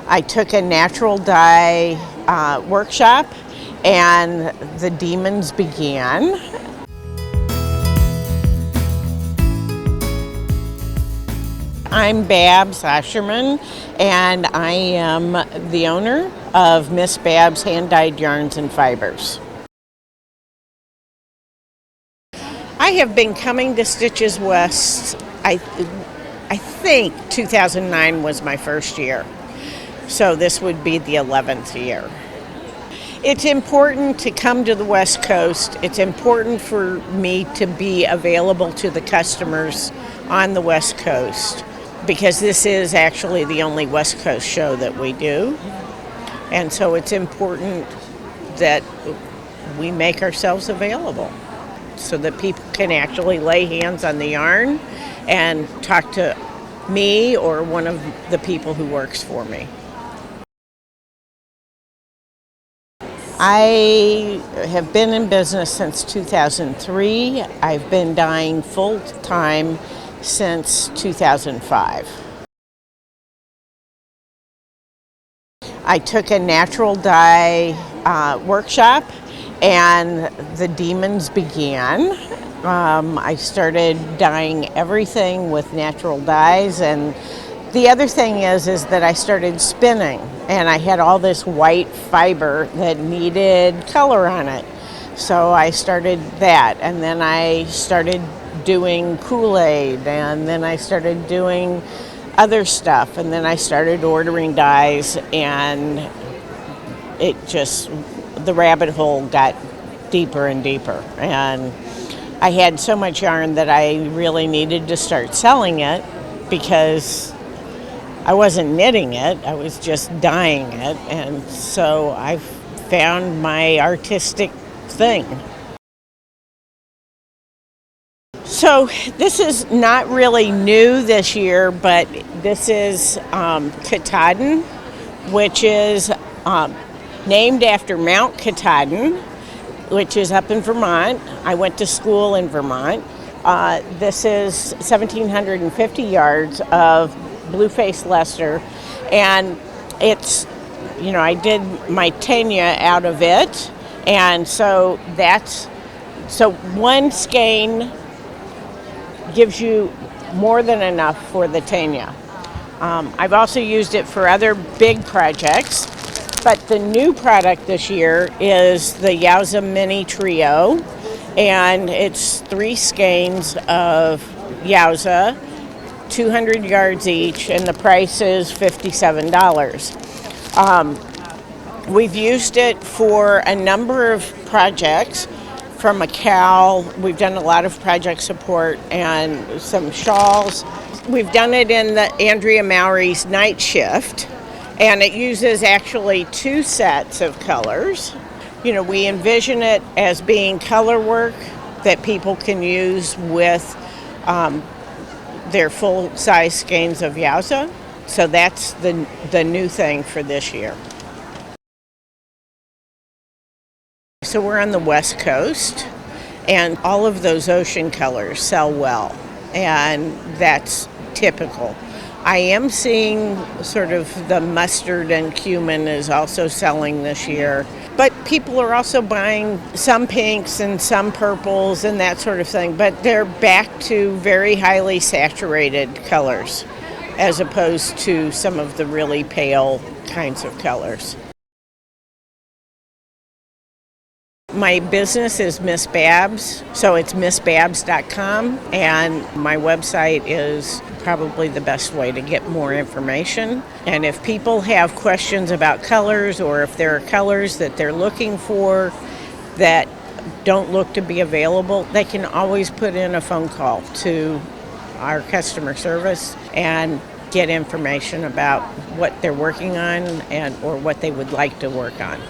I took a natural dye workshop and the demons began. I'm Babs Asherman, and I am the owner of Miss Babs Hand-Dyed Yarns and Fibers. I have been coming to Stitches West, I think 2009 was my first year, so this would be the 11th year. It's important to come to the West Coast. It's important for me to be available to the customers on the West Coast because this is actually the only West Coast show that we do. And so it's important that we make ourselves available so that people can actually lay hands on the yarn and talk to me or one of the people who works for me. I have been in business since 2003. I've been dyeing full-time since 2005. I took a natural dye workshop and the demons began. I started dyeing everything with natural dyes, and the other thing is that I started spinning, and I had all this white fiber that needed color on it. So I started that, and then I started doing Kool-Aid, and then I started doing other stuff, and then I started ordering dyes, and the rabbit hole got deeper and deeper. And I had so much yarn that I really needed to start selling it because I wasn't knitting it, I was just dyeing it, and so I found my artistic thing. So this is not really new this year, but this is Katahdin, which is named after Mount Katahdin, which is up in Vermont. I went to school in Vermont. This is 1,750 yards of blue-faced Leicester, and it's, I did my tenure out of it, and so one skein gives you more than enough for the tenure. I've also used it for other big projects, but the new product this year is the Yowza Mini Trio, and it's 3 skeins of Yowza, 200 yards each, and the price is $57. We've used it for a number of projects, from a cowl. We've done a lot of project support and some shawls. We've done it in the Andrea Mowry's night shift, and it uses actually 2 sets of colors. We envision it as being color work that people can use with their full-size skeins of Yowza. So that's the new thing for this year. So we're on the West Coast, and all of those ocean colors sell well, and that's typical. I am seeing sort of the mustard and cumin is also selling this year, but people are also buying some pinks and some purples and that sort of thing, but they're back to very highly saturated colors as opposed to some of the really pale kinds of colors. My business is Miss Babs, so it's missbabs.com, and my website is probably the best way to get more information. And if people have questions about colors, or if there are colors that they're looking for that don't look to be available, they can always put in a phone call to our customer service and get information about what they're working on or what they would like to work on.